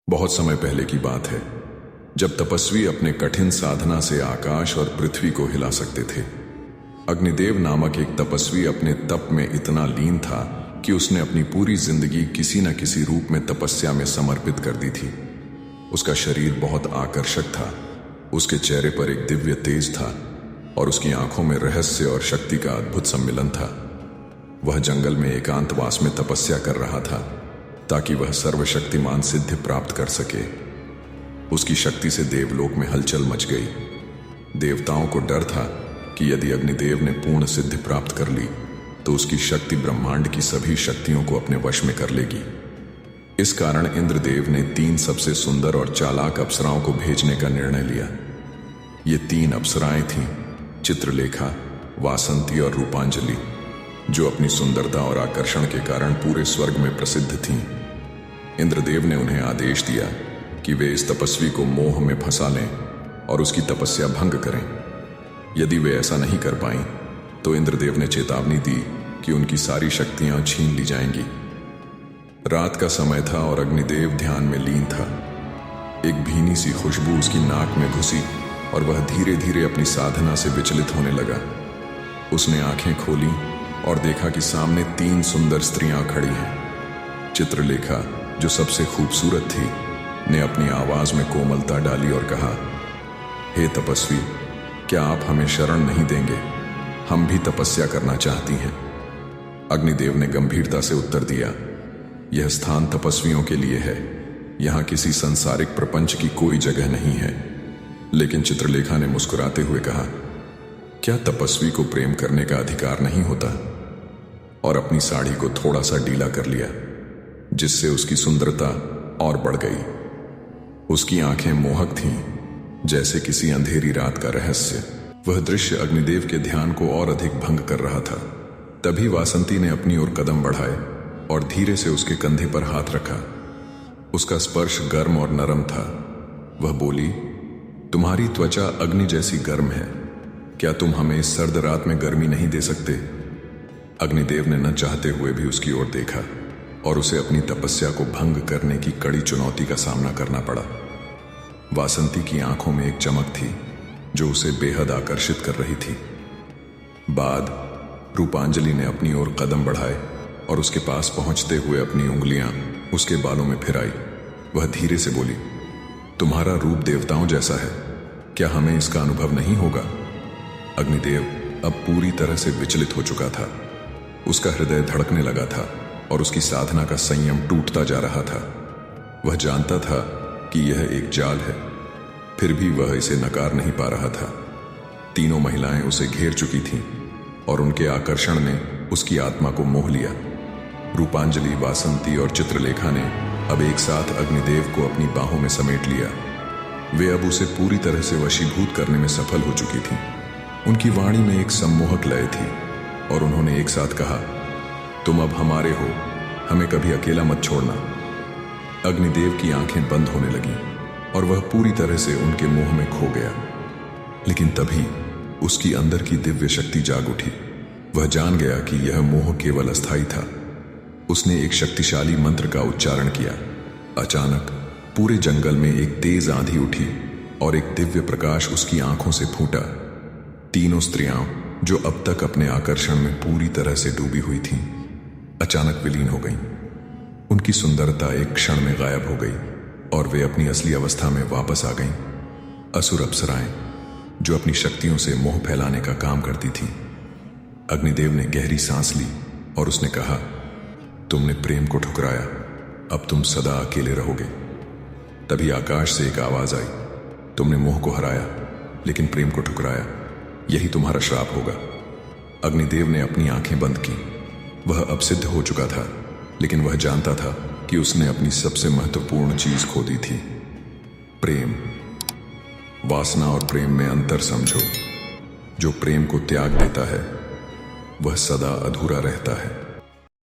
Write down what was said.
बहुत समय पहले की बात है, जब तपस्वी अपने कठिन साधना से आकाश और पृथ्वी को हिला सकते थे। अग्निदेव नामक एक तपस्वी अपने तप में इतना लीन था कि उसने अपनी पूरी जिंदगी किसी न किसी रूप में तपस्या में समर्पित कर दी थी। उसका शरीर बहुत आकर्षक था, उसके चेहरे पर एक दिव्य तेज था और उसकी आंखों में रहस्य और शक्ति का अद्भुत सम्मिलन था। वह जंगल में एकांतवास में तपस्या कर रहा था ताकि वह सर्वशक्तिमान सिद्धि प्राप्त कर सके। उसकी शक्ति से देवलोक में हलचल मच गई। देवताओं को डर था कि यदि अग्निदेव ने पूर्ण सिद्धि प्राप्त कर ली तो उसकी शक्ति ब्रह्मांड की सभी शक्तियों को अपने वश में कर लेगी। इस कारण इंद्रदेव ने 3 सबसे सुंदर और चालाक अप्सराओं को भेजने का निर्णय लिया। ये 3 अप्सराएं थीं, चित्रलेखा, वासंती और रूपांजलि, जो अपनी सुंदरता और आकर्षण के कारण पूरे स्वर्ग में प्रसिद्ध थीं। इंद्रदेव ने उन्हें आदेश दिया कि वे इस तपस्वी को मोह में फंसा लें और उसकी तपस्या भंग करें। यदि वे ऐसा नहीं कर पाईं तो इंद्रदेव ने चेतावनी दी कि उनकी सारी शक्तियां छीन ली जाएंगी। रात का समय था और अग्निदेव ध्यान में लीन था। एक भीनी सी खुशबू उसकी नाक में घुसी और वह धीरे धीरे अपनी साधना से विचलित होने लगा। उसने आंखें खोली और देखा कि सामने 3 सुंदर स्त्रियां खड़ी हैं। चित्रलेखा, जो सबसे खूबसूरत थी, ने अपनी आवाज में कोमलता डाली और कहा, हे तपस्वी, क्या आप हमें शरण नहीं देंगे? हम भी तपस्या करना चाहती हैं। अग्निदेव ने गंभीरता से उत्तर दिया, यह स्थान तपस्वियों के लिए है, यहां किसी सांसारिक प्रपंच की कोई जगह नहीं है। लेकिन चित्रलेखा ने मुस्कुराते हुए कहा, क्या तपस्वी को प्रेम करने का अधिकार नहीं होता? और अपनी साड़ी को थोड़ा सा ढीला कर लिया, जिससे उसकी सुंदरता और बढ़ गई। उसकी आंखें मोहक थीं, जैसे किसी अंधेरी रात का रहस्य। वह दृश्य अग्निदेव के ध्यान को और अधिक भंग कर रहा था। तभी वासंती ने अपनी ओर कदम बढ़ाए और धीरे से उसके कंधे पर हाथ रखा। उसका स्पर्श गर्म और नरम था। वह बोली, तुम्हारी त्वचा अग्नि जैसी गर्म है, क्या तुम हमें इस सर्द रात में गर्मी नहीं दे सकते? अग्निदेव ने न चाहते हुए भी उसकी ओर देखा और उसे अपनी तपस्या को भंग करने की कड़ी चुनौती का सामना करना पड़ा। वासंती की आंखों में एक चमक थी जो उसे बेहद आकर्षित कर रही थी। बाद रूपांजलि ने अपनी ओर कदम बढ़ाए और उसके पास पहुंचते हुए अपनी उंगलियां उसके बालों में फिराई। वह धीरे से बोली, तुम्हारा रूप देवताओं जैसा है, क्या हमें इसका अनुभव नहीं होगा? अग्निदेव अब पूरी तरह से विचलित हो चुका था। उसका हृदय धड़कने लगा था और उसकी साधना का संयम टूटता जा रहा था। वह जानता था कि यह एक जाल है, फिर भी वह इसे नकार नहीं पा रहा था। तीनों महिलाएं उसे घेर चुकी थीं और उनके आकर्षण ने उसकी आत्मा को मोह लिया। रूपांजलि, वासंती और चित्रलेखा ने अब एक साथ अग्निदेव को अपनी बाहों में समेट लिया। वे अब उसे पूरी तरह से वशीभूत करने में सफल हो चुकी थीं। उनकी वाणी में एक सम्मोहक लय थी और उन्होंने एक साथ कहा, तुम अब हमारे हो, हमें कभी अकेला मत छोड़ना। अग्निदेव की आंखें बंद होने लगीं और वह पूरी तरह से उनके मोह में खो गया। लेकिन तभी उसकी अंदर की दिव्य शक्ति जाग उठी। वह जान गया कि यह मोह केवल अस्थायी था। उसने एक शक्तिशाली मंत्र का उच्चारण किया। अचानक पूरे जंगल में एक तेज आंधी उठी और एक दिव्य प्रकाश उसकी आंखों से फूटा। तीनों स्त्रियां, जो अब तक अपने आकर्षण में पूरी तरह से डूबी हुई थीं, अचानक विलीन हो गईं। उनकी सुंदरता एक क्षण में गायब हो गई और वे अपनी असली अवस्था में वापस आ गईं। असुर अप्सराएं, जो अपनी शक्तियों से मोह फैलाने का काम करती थीं। अग्निदेव ने गहरी सांस ली और उसने कहा, तुमने प्रेम को ठुकराया, अब तुम सदा अकेले रहोगे। तभी आकाश से एक आवाज आई, तुमने मोह को हराया लेकिन प्रेम को ठुकराया, यही तुम्हारा श्राप होगा। अग्निदेव ने अपनी आंखें बंद की। वह अब सिद्ध हो चुका था, लेकिन वह जानता था कि उसने अपनी सबसे महत्वपूर्ण चीज खो दी थी, प्रेम। वासना और प्रेम में अंतर समझो। जो प्रेम को त्याग देता है वह सदा अधूरा रहता है।